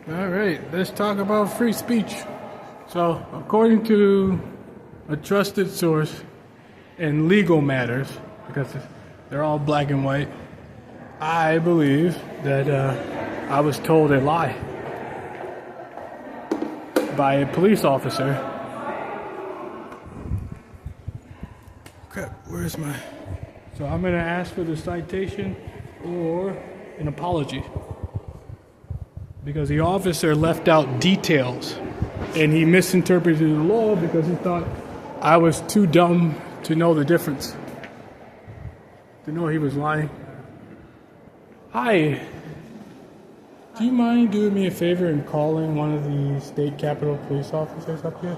All right, let's talk about free speech. So, according to a trusted source in legal matters, because they're all black and white, I believe that I was told a lie by a police officer. Crap, where's my... So I'm going to ask for the citation or an apology, because the officer left out details and he misinterpreted the law because he thought I was too dumb to know the difference, to know he was lying. Hi, do you mind doing me a favor and calling one of the state capitol police officers up here?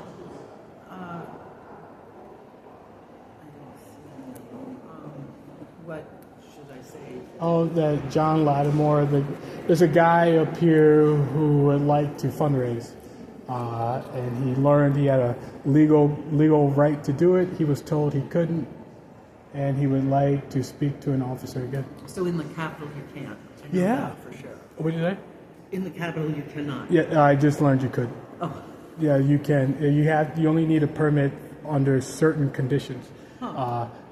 What should I say? Oh, that John Lattimore. There's a guy up here who would like to fundraise, and he learned he had a legal right to do it. He was told he couldn't, and he would like to speak to an officer again. So in the Capitol you can't? I know Yeah. that for sure. What did you say? In the Capitol you cannot? Yeah, I just learned you could. Oh. Yeah, you can. You only need a permit under certain conditions.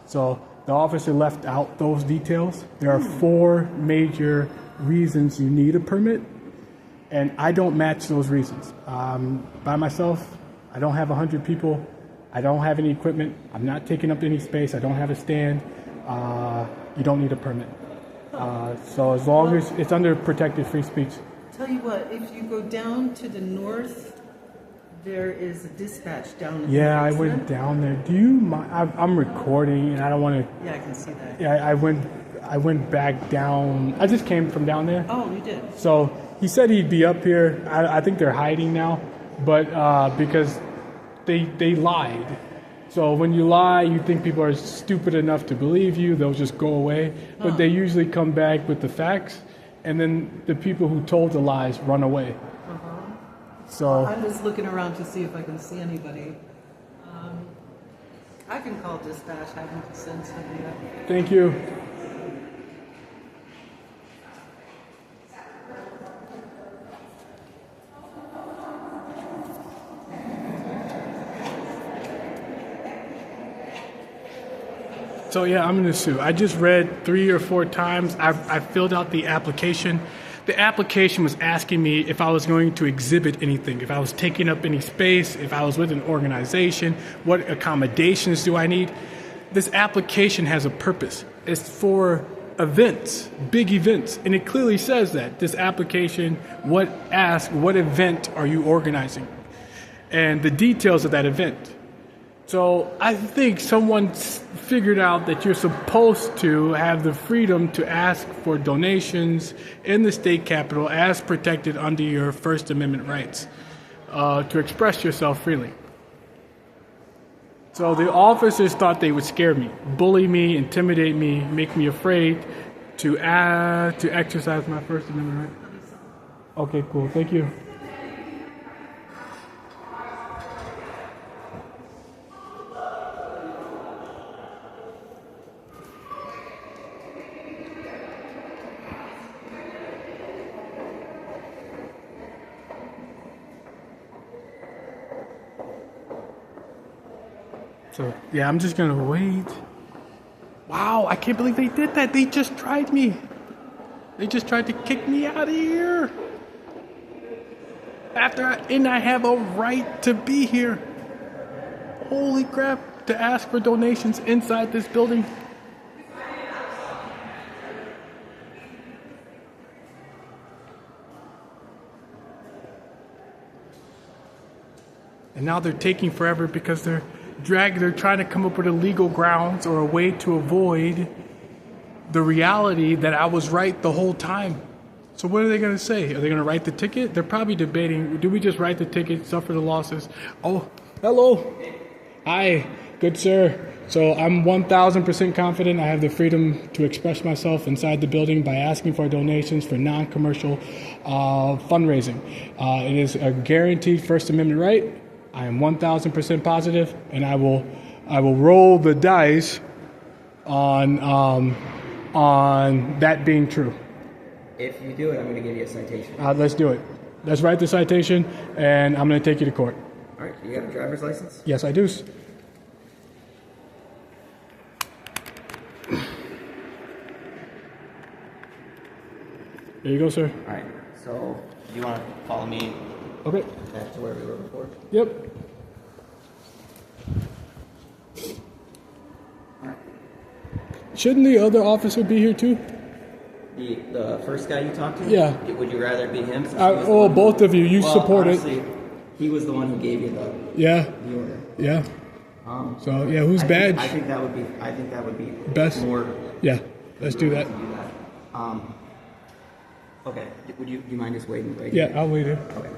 So the officer left out those details. There are 4 major reasons you need a permit, and I don't match those reasons. By myself, I don't have 100 people. I don't have any equipment. I'm not taking up any space. I don't have a stand. You don't need a permit. So as long as it's under protected free speech. Tell you what, if you go down to the north, there is a dispatch down in Yeah, I the went down there. Do you mind? I'm recording, and I don't want to. Yeah, I can see that. Yeah, I went back down. I just came from down there. Oh, you did? So he said he'd be up here. I think they're hiding now, but because they lied. So when you lie, you think people are stupid enough to believe you. They'll just go away. But they usually come back with the facts, and then the people who told the lies run away. So I'm just looking around to see if I can see anybody. I can call dispatch, have them send somebody up. thank you. So yeah, I'm going to sue. I just read 3 or 4 times. I filled out the application. The application was asking me if I was going to exhibit anything, if I was taking up any space, if I was with an organization, what accommodations do I need. This application has a purpose. It's for events, big events, and it clearly says that. This application, what event are you organizing? And the details of that event. So I think someone figured out that you're supposed to have the freedom to ask for donations in the state capitol as protected under your First Amendment rights, to express yourself freely. So the officers thought they would scare me, bully me, intimidate me, make me afraid to exercise my First Amendment right. Okay, cool. Thank you. So, yeah, I'm just going to wait. Wow, I can't believe they did that. They just tried me. They just tried to kick me out of here. And I have a right to be here. Holy crap, to ask for donations inside this building. And now they're taking forever because they're trying to come up with a legal grounds or a way to avoid the reality that I was right the whole time. So what are they going to say? Are they going to write the ticket? They're probably debating, do we just write the ticket, suffer the losses? Oh, hello. Hi, good sir. So I'm 1,000% confident I have the freedom to express myself inside the building by asking for donations for non-commercial fundraising. It is a guaranteed First Amendment right. I am 1,000% positive, and I will roll the dice on that being true. If you do it, I'm going to give you a citation. Let's do it. let's write the citation, and I'm going to take you to court. All right, you got a driver's license? Yes, I do. There you go, sir. All right, so you want to follow me Okay. back to where we were before? Yep. Shouldn't the other officer be here too? The first guy you talked to? Yeah. Would you rather be him? Since he was the Oh, one who- both of you. You well, support it. honestly, he was the one who gave you the Yeah. order. Yeah. So yeah, whose badge? I think that would be. I think that would be Best? more. Yeah. Let's do that. Okay. Would you? Do you mind just waiting? Right Yeah, here? I'll wait here. Okay.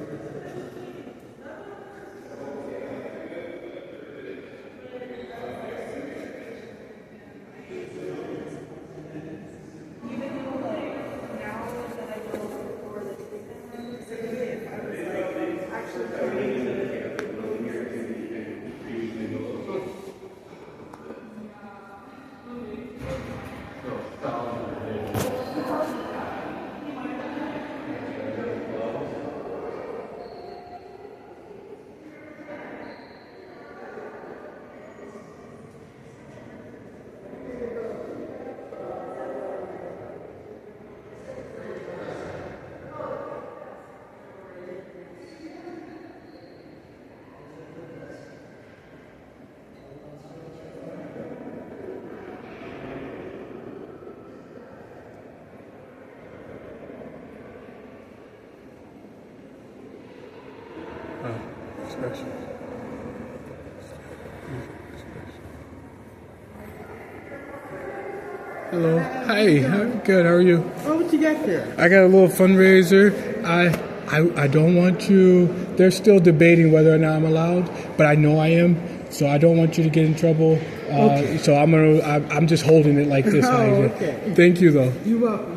Hello. Hi. Good. How are you? Oh, what you got there? I got a little fundraiser. I don't want you. They're still debating whether or not I'm allowed, but I know I am. So I don't want you to get in trouble. Okay. So I'm just holding it like this. Oh, right here. okay. Thank you, though. You're welcome.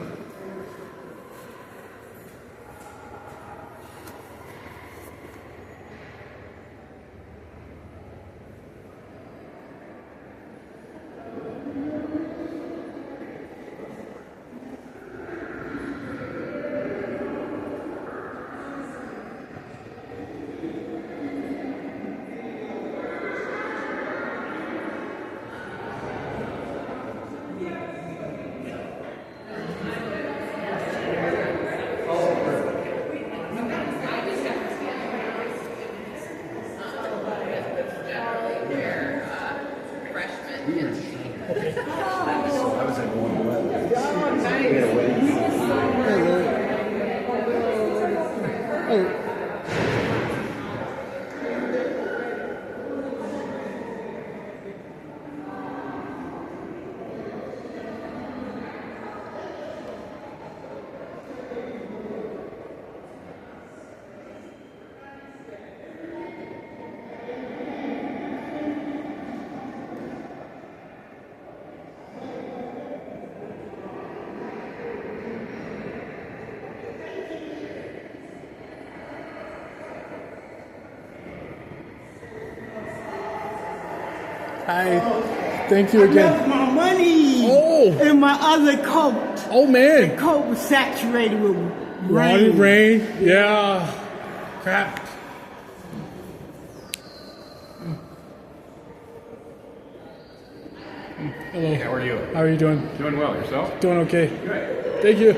Hi. Thank you I again. left my money Oh. in my other coat. Oh man. The coat was saturated with Rain. rain. Rain. Yeah. Crap. Hello. How are you? How are you doing? Doing well. Yourself? Doing okay. Good. Thank you.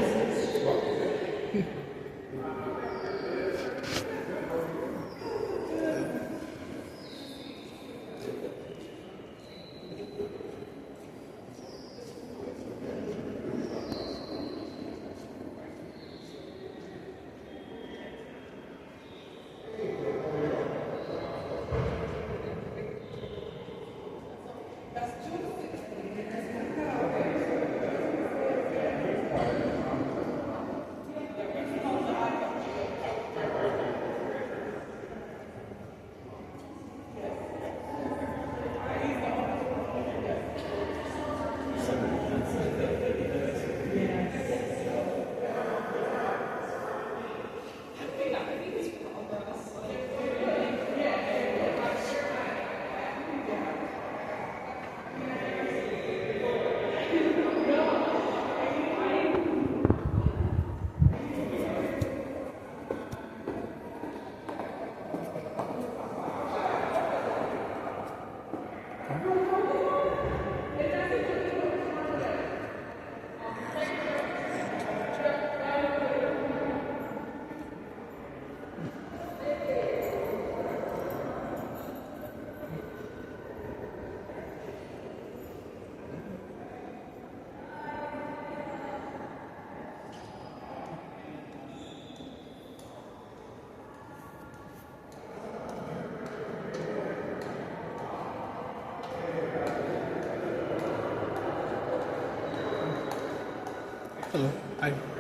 I hello.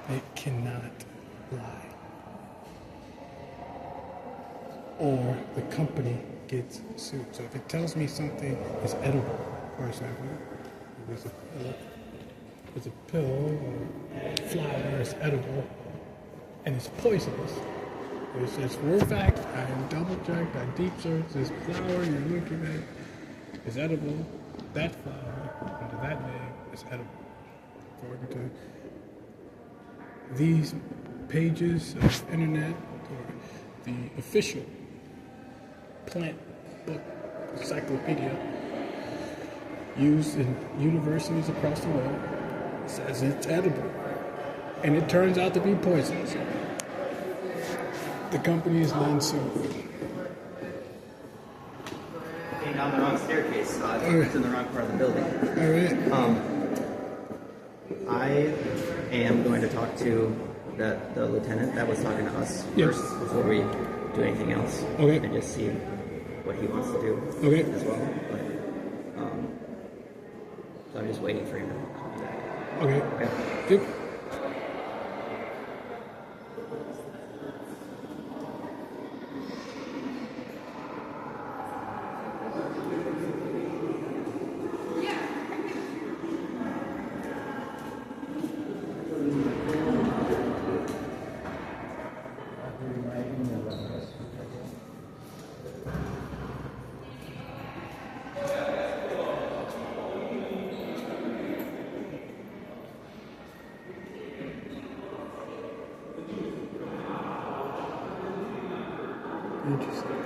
It cannot lie. Or the company gets sued. So if it tells me something is edible, for example, there's a pill or flower is edible and it's poisonous. It says, for a fact, I double checked, I deep searched this flower you're looking at is edible. That flower under that name is edible. According to these pages of internet or the official plant book encyclopedia used in universities across the world, says it's edible. And it turns out to be poisonous. The company is non-sued. Came down the wrong staircase, so it's in the wrong part of the building. All right. I am going to talk to the lieutenant that was talking to us Yes. first before we do anything else. Okay. And just see what he wants to do Okay. as well. But, so I'm just waiting for him to call me back. Okay. Okay. Good. Interesting.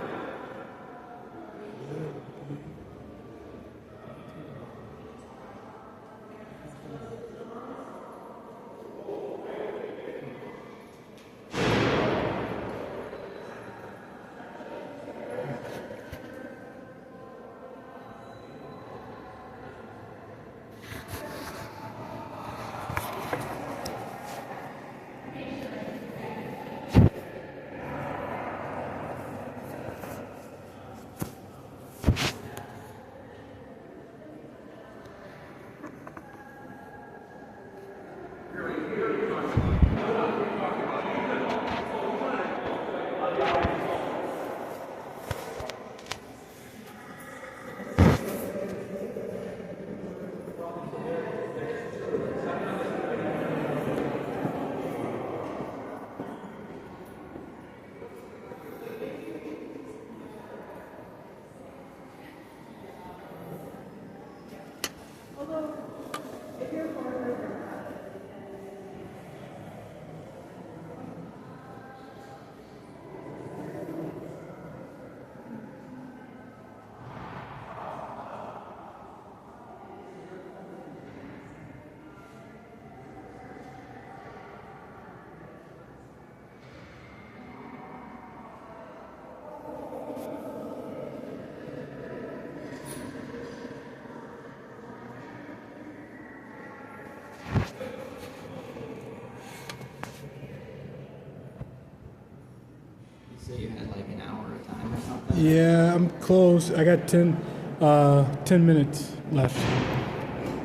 So you had like an hour of time or something? Yeah, I'm close. I got 10 minutes left.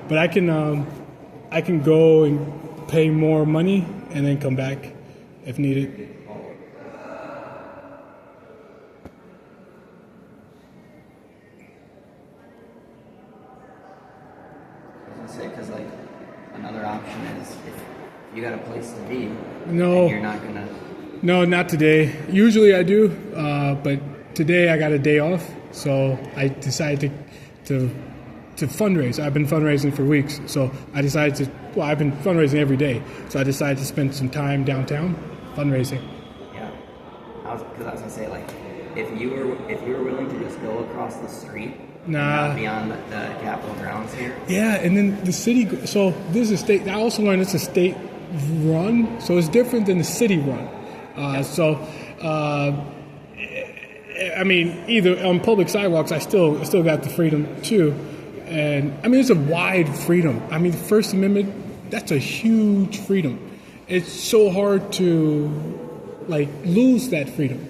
But I can go and pay more money and then come back if needed. Because like another option is if you got a place to be, No. and you're not gonna. No, not today. Usually I do, but today I got a day off, so I decided to fundraise. I've been fundraising for weeks, so I decided to. Well, I've been fundraising every day, so I decided to spend some time downtown fundraising. Yeah, because I was gonna say like if you were willing to just go across the street. Nah. Not beyond the Capitol grounds here. Yeah, and then the city. So this is a state. I also learned it's a state run, so it's different than the city run. I mean, either on public sidewalks, I still got the freedom too, and I mean it's a wide freedom. I mean, the First Amendment, that's a huge freedom. It's so hard to like lose that freedom.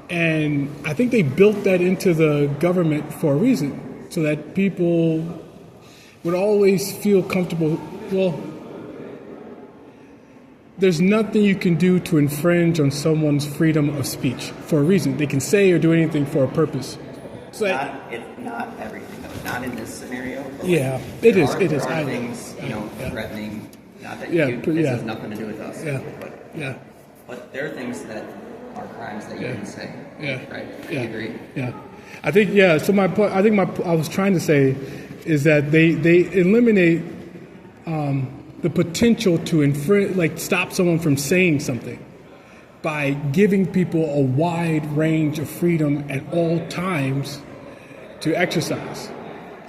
And I think they built that into the government for a reason, so that people would always feel comfortable. Well, there's nothing you can do to infringe on someone's freedom of speech for a reason. They can say or do anything for a purpose. So Not everything, though. Not in this scenario. Yeah, it is. There are I know. things, threatening. Not that Yeah, this has nothing to do with us. Yeah, But, yeah. but there are things that are crimes that you can say. Yeah. Right. Yeah. You agree? Yeah, I think So my point, I was trying to say, is that they eliminate the potential to stop someone from saying something by giving people a wide range of freedom at all times to exercise,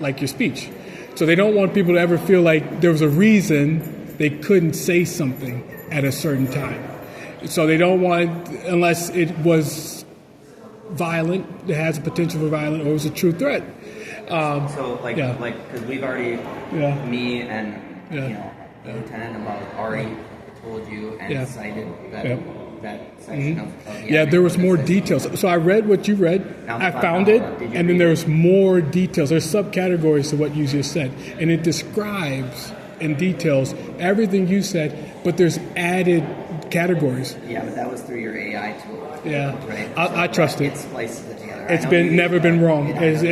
like your speech. So they don't want people to ever feel like there was a reason they couldn't say something at a certain time. So they don't want, unless it was violent, it has a potential for violent, or it was a true threat. Because we've already, me and the lieutenant above already told you and cited that section of the there was more details. So I read what you read, I found it, and then there was more details. There's subcategories to what you just said, and it describes and details everything you said, but there's added categories. Yeah, but that was through your AI tool. Yeah, right? I trust it. It splices it together. It's never been wrong. It has,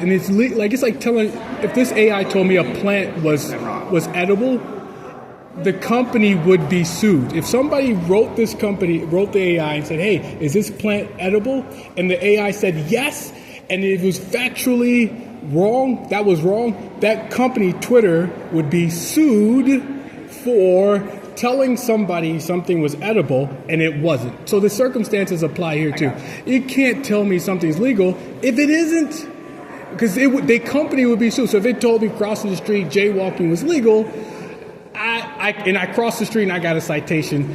and it's like telling, if this AI told me a plant was edible, the company would be sued. If somebody wrote the AI and said, "Hey, is this plant edible?" and the AI said yes, and it was factually wrong, that company, Twitter, would be sued for telling somebody something was edible and it wasn't. So the circumstances apply here too. You can't tell me something's legal if it isn't, because the company would be sued. So if it told me crossing the street jaywalking was legal, I crossed the street and I got a citation,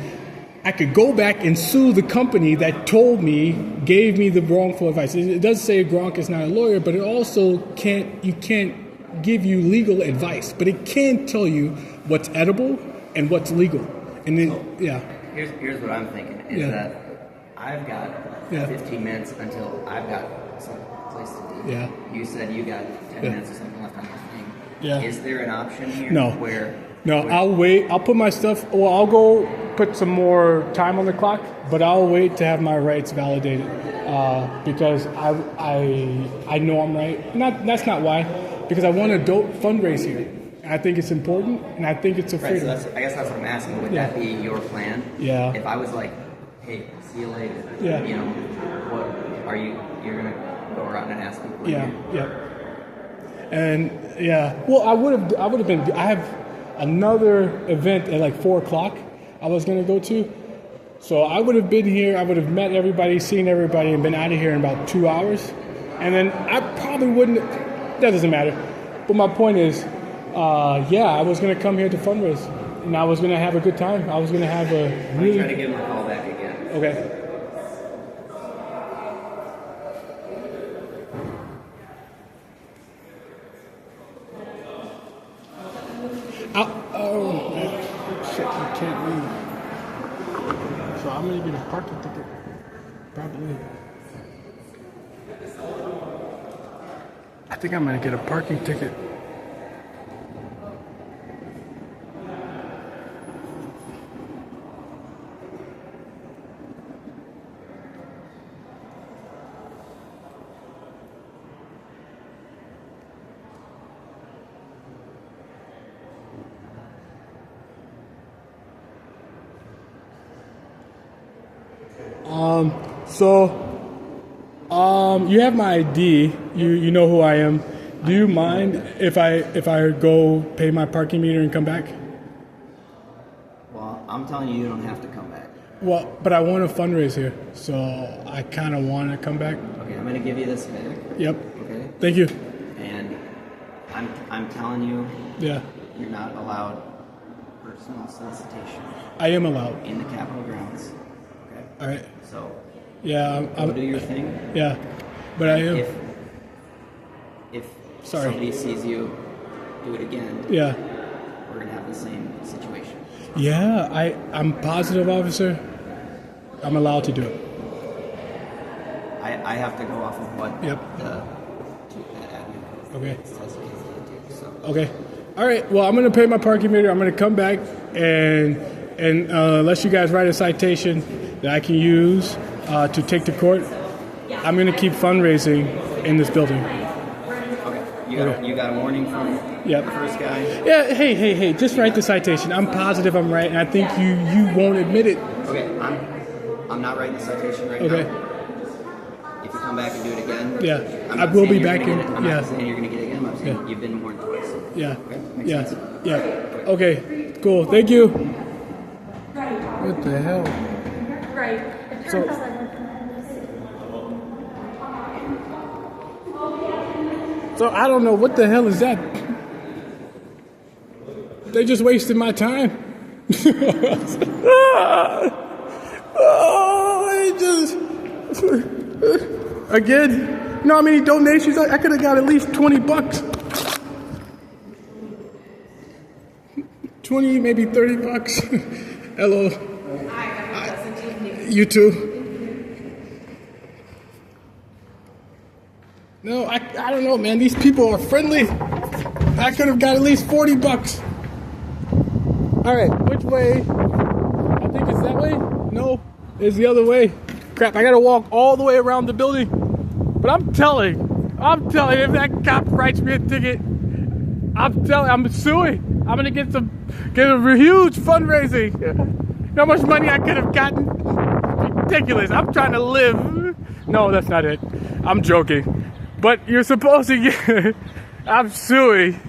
I could go back and sue the company that gave me the wrongful advice. It does say Gronk is not a lawyer, but it also can't give you legal advice, but it can tell you what's edible and what's legal. And then, Here's what I'm thinking, is that I've got 15 minutes until I've got some place to be. Yeah. You said you got 10 minutes or something left on your thing. Yeah. Is there an option here No, I'll wait. I'll put my stuff. Well, I'll go put some more time on the clock, but I'll wait to have my rights validated because I know I'm right. That's not why, because I want to fundraise here. I think it's important, and I think it's a freedom. Right, so I guess that's what I'm asking. Would that be your plan? Yeah. If I was like, hey, see you later. Yeah. What are you're gonna go around and ask people? Yeah. And well, I would have been. I have another event at like 4:00 I was going to go to. So I would have been here, I would have met everybody, seen everybody, and been out of here in about 2 hours. And then I probably wouldn't, that doesn't matter. But my point is, I was going to come here to fundraise. And I was going to have a good time. I was going to have a really... I'm trying to give him a call back again. Okay. Shit, I can't leave. So I'm gonna get a parking ticket. Probably. I think I'm gonna get a parking ticket. You have my ID. You know who I am. Do you mind if I go pay my parking meter and come back? Well, I'm telling you, you don't have to come back. Well, but I want to fundraise here, so I kind of want to come back. Okay, I'm gonna give you this back. Yep. Okay. Thank you. And I'm telling you, Yeah. you're not allowed personal solicitation I am allowed. in the Capitol grounds. Okay. All right. So Yeah. go do your thing. Yeah. But I am. If Sorry. somebody sees you do it again, Yeah. we're gonna have the same situation. Yeah. I'm positive, officer. I'm allowed to do it. I have to go off of what Yep. that admin Okay. says we can do. So Okay. All right. Well, I'm going to pay my parking meter. I'm going to come back and unless you guys write a citation that I can use to take to court, I'm going to keep fundraising in this building. okay, you got a warning from Yep. the first guy. Yeah. Hey. Just write the citation. I'm positive I'm right, and I think you won't admit it. Okay, I'm not writing the citation right Okay. now. If you come back and do it again, Yeah. I'm I not will saying be you're back gonna in. get it. I'm Yeah. not saying you're gonna get it again. I'm saying Yeah. you've been warned twice. Yeah. Okay, makes Yeah. sense. Yeah. Okay. Cool. Thank you. What the hell? Right. So. So I don't know what the hell is that. They just wasted my time. They just again. You know how many donations I could have got at least $20. 20, maybe $30. Hello. You too. No, I don't know, man. These people are friendly. I could have got at least $40. All right, which way? I think it's that way. No, it's the other way. Crap! I gotta walk all the way around the building. But I'm telling, if that cop writes me a ticket, I'm suing. I'm gonna get a huge fundraising. You know how much money I could have gotten? Ridiculous. I'm trying to live. No, that's not it. I'm joking. But you're supposed to get. I'm suing.